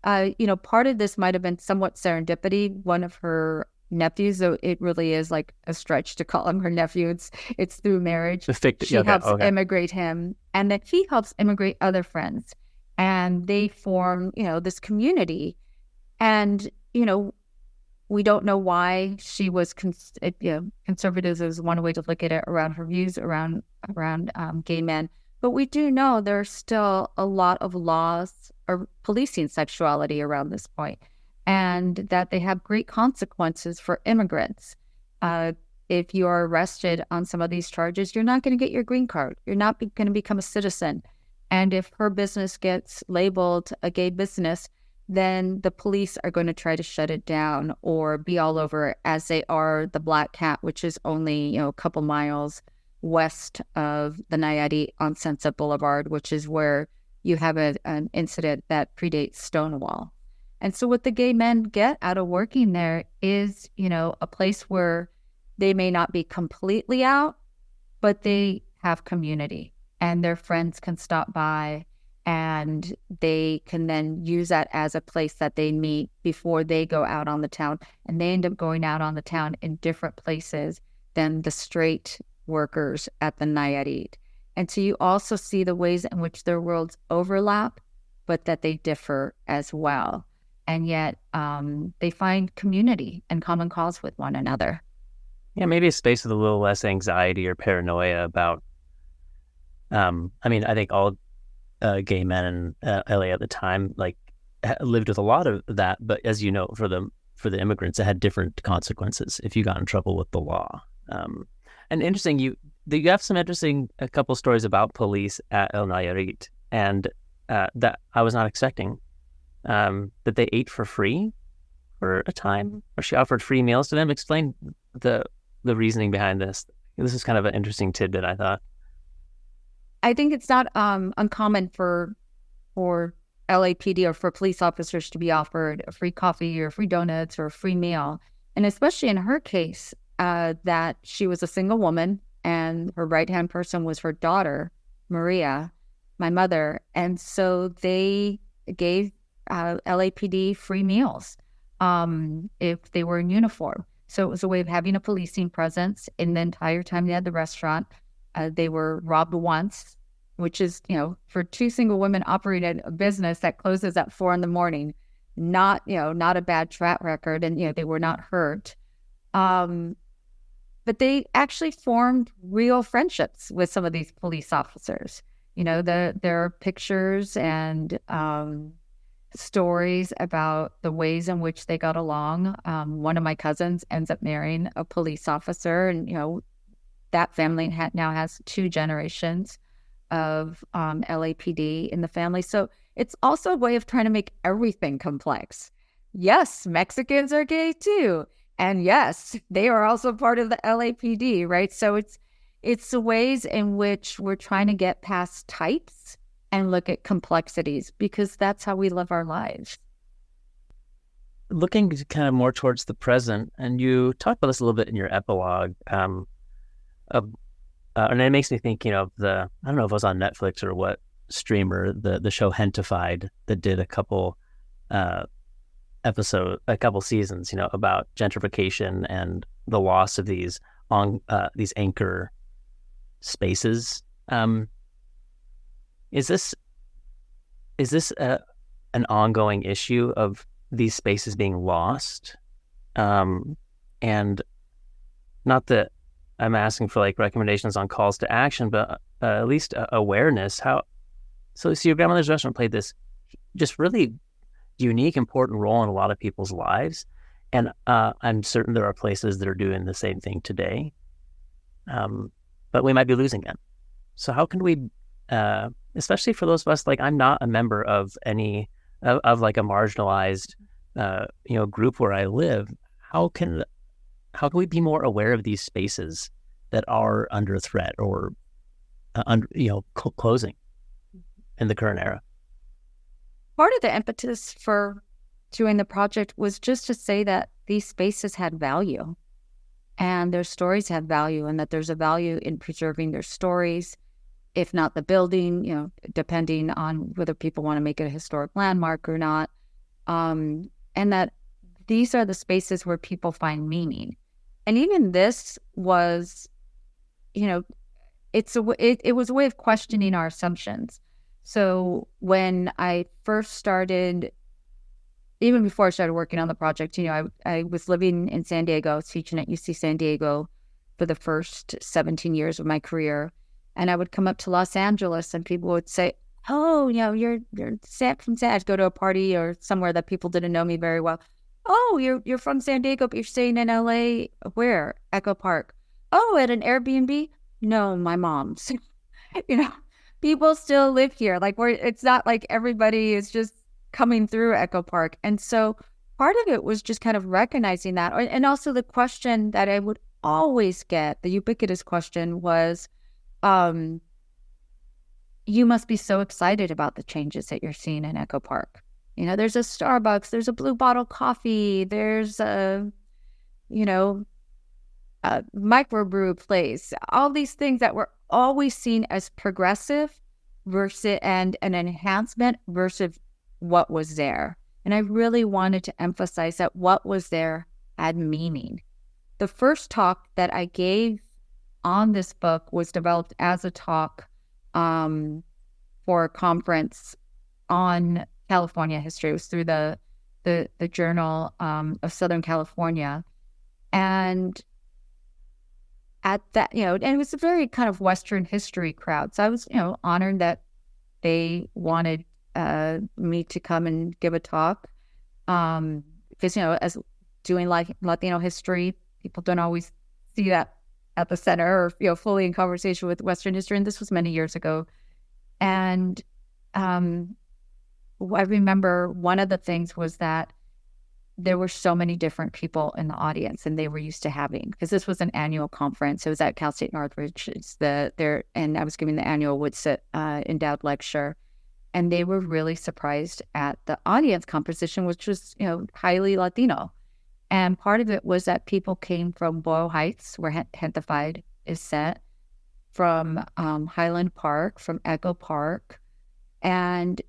Part of this might have been somewhat serendipity. One of her nephews, though it really is like a stretch to call him her nephew, it's through marriage. She helps immigrate him, and then he helps immigrate other friends, and they form, this community. And, we don't know why she was conservative is one way to look at it, around her views around gay men. But we do know there's still a lot of laws or policing sexuality around this point, and that they have great consequences for immigrants. If you are arrested on some of these charges, you're not going to get your green card. You're not going to become a citizen. And if her business gets labeled a gay business, then the police are going to try to shut it down or be all over it, as they are the Black Cat, which is only a couple miles west of the Nayarit on Sunset Boulevard, which is where you have an incident that predates Stonewall. And so what the gay men get out of working there is, a place where they may not be completely out, but they have community, and their friends can stop by, and they can then use that as a place that they meet before they go out on the town. And they end up going out on the town in different places than the straight workers at the Nayarit. And so you also see the ways in which their worlds overlap, but that they differ as well. And yet they find community and common cause with one another. Yeah, maybe a space with a little less anxiety or paranoia about, I think all gay men in LA at the time lived with a lot of that, but as you know, for the immigrants, it had different consequences if you got in trouble with the law. And interesting, you have some interesting a couple stories about police at El Nayarit, and that I was not expecting. That they ate for free for a time, or she offered free meals to them. Explain the reasoning behind this. This is kind of an interesting tidbit, I thought. I think it's not uncommon for LAPD or for police officers to be offered a free coffee or free donuts or a free meal. And especially in her case, that she was a single woman and her right-hand person was her daughter, Maria, my mother. And so they gave LAPD free meals if they were in uniform. So it was a way of having a policing presence. And the entire time they had the restaurant, they were robbed once, which is, for two single women operating a business that closes at 4 a.m, not a bad track record. And, they were not hurt. But they actually formed real friendships with some of these police officers. There are pictures and stories about the ways in which they got along. One of my cousins ends up marrying a police officer, and that family now has 2 generations of LAPD in the family. So it's also a way of trying to make everything complex. Yes, Mexicans are gay too. And yes, they are also part of the LAPD, right? So it's the ways in which we're trying to get past types and look at complexities, because that's how we live our lives. Looking kind of more towards the present, and you talked about this a little bit in your epilogue, and it makes me think, of I don't know if it was on Netflix or what streamer, the show Hentified, that did a couple seasons, about gentrification and the loss of these anchor spaces. Is this an ongoing issue of these spaces being lost? And not that I'm asking for recommendations on calls to action, but at least awareness. So your grandmother's restaurant played this just really unique, important role in a lot of people's lives. And I'm certain there are places that are doing the same thing today. But we might be losing them. So how can we, especially for those of us, I'm not a member of any of a marginalized, group where I live. How can we be more aware of these spaces that are under threat or, closing in the current era? Part of the impetus for doing the project was just to say that these spaces had value and their stories had value, and that there's a value in preserving their stories, if not the building, depending on whether people want to make it a historic landmark or not. And that these are the spaces where people find meaning. And even this was, it was a way of questioning our assumptions. So when I first started, even before I started working on the project, I was living in San Diego. I was teaching at UC San Diego for the first 17 years of my career. And I would come up to Los Angeles and people would say, oh, you're from San. I'd go to a party or somewhere that people didn't know me very well. Oh, you're from San Diego, but you're staying in LA. Where? Echo Park. Oh, at an Airbnb? No, my mom's. People still live here. It's not like everybody is just coming through Echo Park. And so part of it was just kind of recognizing that. And also the question that I would always get, the ubiquitous question was, you must be so excited about the changes that you're seeing in Echo Park. There's a Starbucks, there's a Blue Bottle Coffee, there's a microbrew place, all these things that were always seen as progressive versus and an enhancement versus what was there. And I really wanted to emphasize that what was there had meaning. The first talk that I gave on this book was developed as a talk for a conference on California history. It was through the Journal of Southern California. And at that, and it was a very kind of Western history crowd. So I was, honored that they wanted me to come and give a talk. Because, as doing Latino history, people don't always see that at the center or, fully in conversation with Western history. And this was many years ago. And I remember one of the things was that there were so many different people in the audience and they were used to having, because this was an annual conference. It was at Cal State Northridge. And I was giving the annual Woodsit endowed lecture. And they were really surprised at the audience composition, which was, highly Latino. And part of it was that people came from Boyle Heights, where Hentified is set, from Highland Park, from Echo Park, And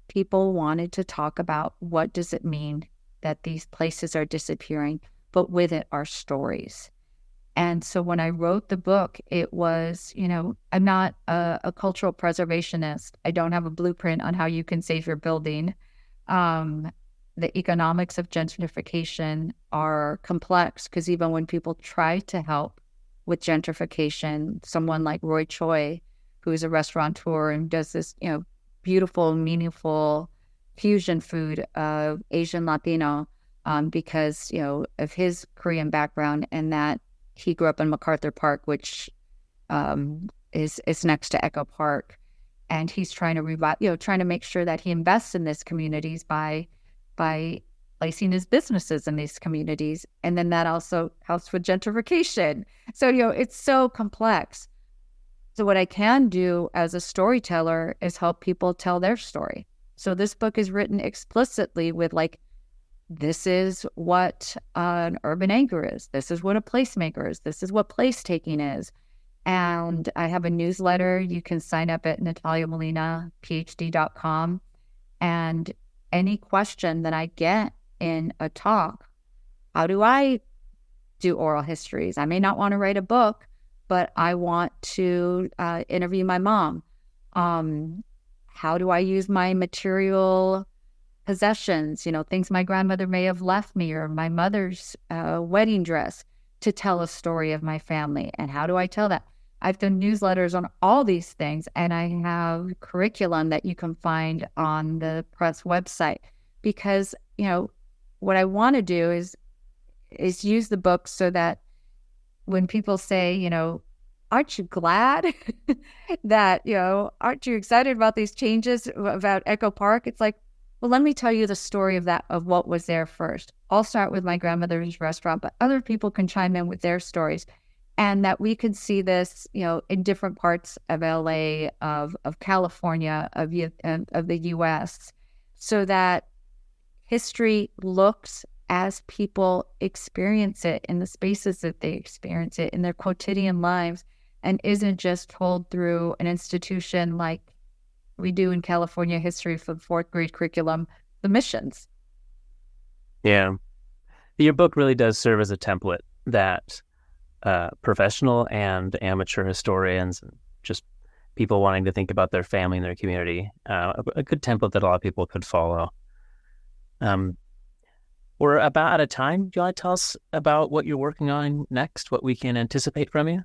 people wanted to talk about what does it mean that these places are disappearing, but with it are stories. And so when I wrote the book, it was, I'm not a cultural preservationist. I don't have a blueprint on how you can save your building. The economics of gentrification are complex because even when people try to help with gentrification, someone like Roy Choi, who's a restaurateur and does this, beautiful, meaningful fusion food of Asian Latino, because, of his Korean background, and that he grew up in MacArthur Park, which is next to Echo Park. And he's trying to revive, trying to make sure that he invests in these communities by placing his businesses in these communities. And then that also helps with gentrification. So, it's so complex. So what I can do as a storyteller is help people tell their story. So this book is written explicitly with this is what an urban anchor is. This is what a placemaker is. This is what place taking is. And I have a newsletter. You can sign up at nataliamolinaphd.com. And any question that I get in a talk, how do I do oral histories? I may not want to write a book, but I want to interview my mom. How do I use my material possessions, things my grandmother may have left me, or my mother's wedding dress, to tell a story of my family? And how do I tell that? I've done newsletters on all these things, and I have curriculum that you can find on the press website, because, what I want to do is use the book so that when people say, aren't you glad that, aren't you excited about these changes about Echo Park? It's like, well, let me tell you the story of what was there first. I'll start with my grandmother's restaurant, but other people can chime in with their stories. And that we could see this, in different parts of LA, of California, of the US, so that history looks as people experience it in the spaces that they experience it in their quotidian lives, and isn't just told through an institution like we do in California history for the fourth grade curriculum, the missions. Yeah. Your book really does serve as a template that professional and amateur historians, and just people wanting to think about their family and their community, a good template that a lot of people could follow. We're about out of time. Do you want to tell us about what you're working on next, what we can anticipate from you?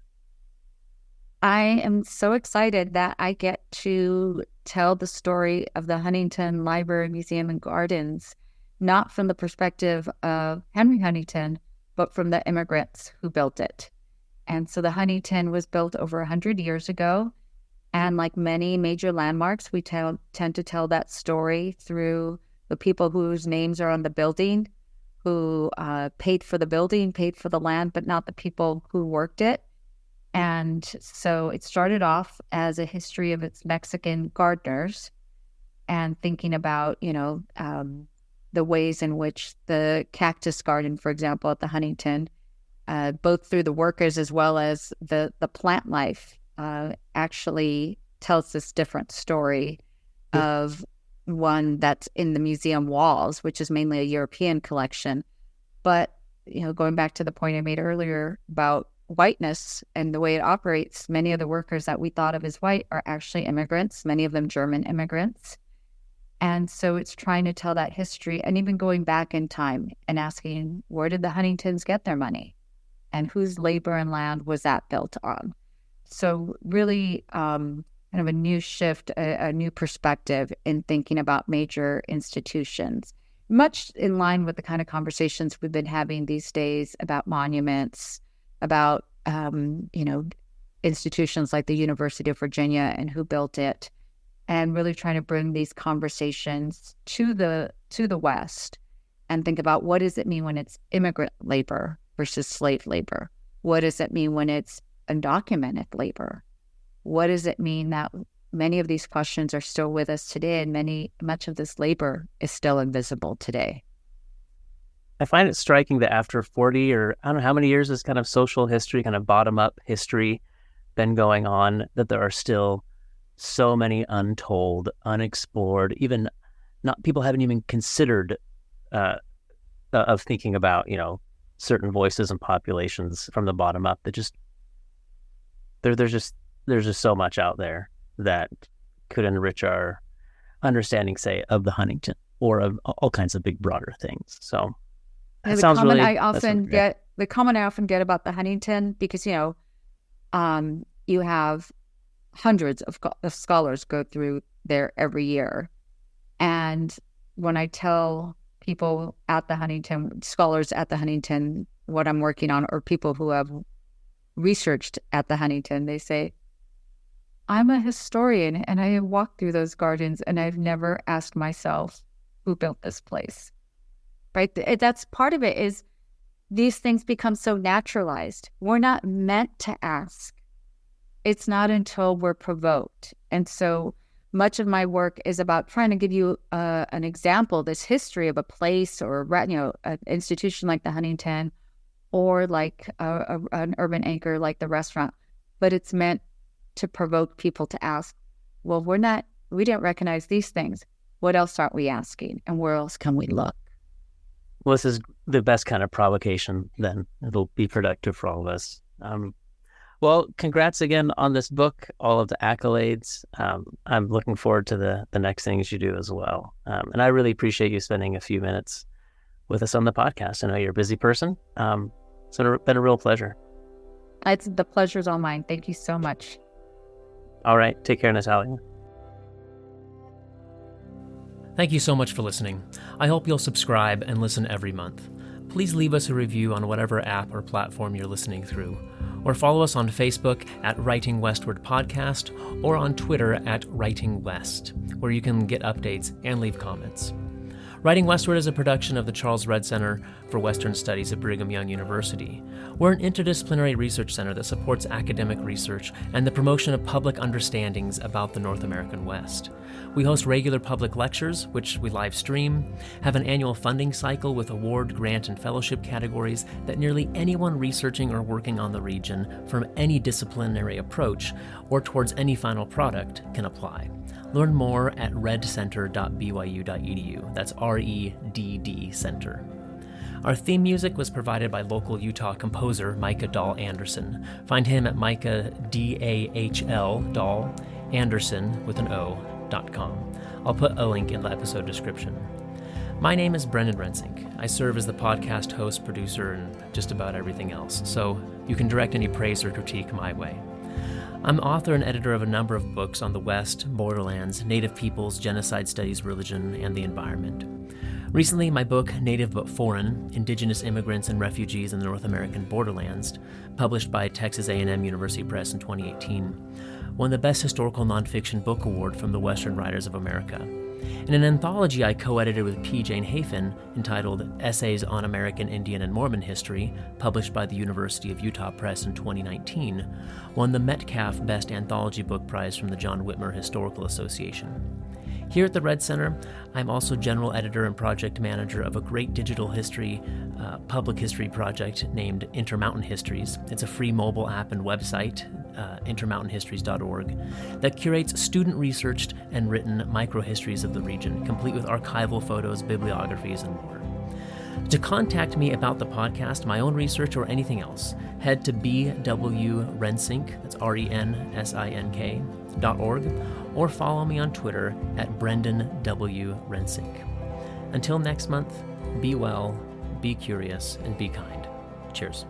I am so excited that I get to tell the story of the Huntington Library, Museum, and Gardens, not from the perspective of Henry Huntington, but from the immigrants who built it. And so the Huntington was built over 100 years ago. And like many major landmarks, we tend to tell that story through the people whose names are on the building, who paid for the building, paid for the land, but not the people who worked it. And so it started off as a history of its Mexican gardeners, and thinking about, the ways in which the cactus garden, for example, at the Huntington, both through the workers as well as the plant life, actually tells this different story of one that's in the museum walls, which is mainly a European collection. But, going back to the point I made earlier about whiteness and the way it operates, many of the workers that we thought of as white are actually immigrants, many of them German immigrants. And so it's trying to tell that history, and even going back in time and asking, where did the Huntingtons get their money? And whose labor and land was that built on? So really kind of a new shift, a new perspective in thinking about major institutions, much in line with the kind of conversations we've been having these days about monuments, about, institutions like the University of Virginia and who built it, and really trying to bring these conversations to the West and think about, what does it mean when it's immigrant labor versus slave labor? What does it mean when it's undocumented labor? What does it mean that many of these questions are still with us today, and much of this labor is still invisible today? I find it striking that after 40 or I don't know how many years this kind of social history, kind of bottom-up history been going on, that there are still so many untold, unexplored, even not people haven't even considered of thinking about, certain voices and populations from the bottom up that just there's just so much out there that could enrich our understanding, say, of the Huntington or of all kinds of big, broader things. So that sounds really. The comment I often get about the Huntington, because you have hundreds of scholars go through there every year, and when I tell people at the Huntington, scholars at the Huntington, what I'm working on, or people who have researched at the Huntington, they say, I'm a historian and I have walked through those gardens and I've never asked myself who built this place, right? That's part of it, is these things become so naturalized. We're not meant to ask. It's not until we're provoked. And so much of my work is about trying to give you an example, this history of a place or an institution like the Huntington, or like an urban anchor like the restaurant. But it's meant to provoke people to ask, well, we didn't recognize these things. What else aren't we asking? And where else can we look? Well, this is the best kind of provocation, then. It'll be productive for all of us. Well, congrats again on this book, all of the accolades. I'm looking forward to the next things you do as well. And I really appreciate you spending a few minutes with us on the podcast. I know you're a busy person. It's been a real pleasure. The pleasure's all mine. Thank you so much. All right. Take care, Natalia. Thank you so much for listening. I hope you'll subscribe and listen every month. Please leave us a review on whatever app or platform you're listening through, or follow us on Facebook at Writing Westward Podcast, or on Twitter at Writing West, where you can get updates and leave comments. Writing Westward is a production of the Charles Redd Center for Western Studies at Brigham Young University. We're an interdisciplinary research center that supports academic research and the promotion of public understandings about the North American West. We host regular public lectures, which we live stream, have an annual funding cycle with award, grant, and fellowship categories that nearly anyone researching or working on the region from any disciplinary approach or towards any final product can apply. Learn more at reddcenter.byu.edu. That's REDD Center. Our theme music was provided by local Utah composer Micah Dahl Anderson. Find him at Micah, D-A-H-L, Dahl, Anderson, with an O.com. I'll put a link in the episode description. My name is Brendan Rensink. I serve as the podcast host, producer, and just about everything else, so you can direct any praise or critique my way. I'm author and editor of a number of books on the West, borderlands, Native peoples, genocide studies, religion, and the environment. Recently, my book, Native But Foreign, Indigenous Immigrants and Refugees in the North American Borderlands, published by Texas A&M University Press in 2018, won the Best Historical Nonfiction Book Award from the Western Writers of America. In an anthology I co-edited with P. Jane Hafen entitled Essays on American Indian and Mormon History, published by the University of Utah Press in 2019, won the Metcalf Best Anthology Book Prize from the John Whitmer Historical Association. Here at the Redd Center, I'm also general editor and project manager of a great digital history, public history project named Intermountain Histories. It's a free mobile app and website, intermountainhistories.org, that curates student-researched and written microhistories of the region, complete with archival photos, bibliographies, and more. To contact me about the podcast, my own research, or anything else, head to bwrensink, that's RENSINK.org, or follow me on Twitter at Brendan W. Rensink. Until next month, be well, be curious, and be kind. Cheers.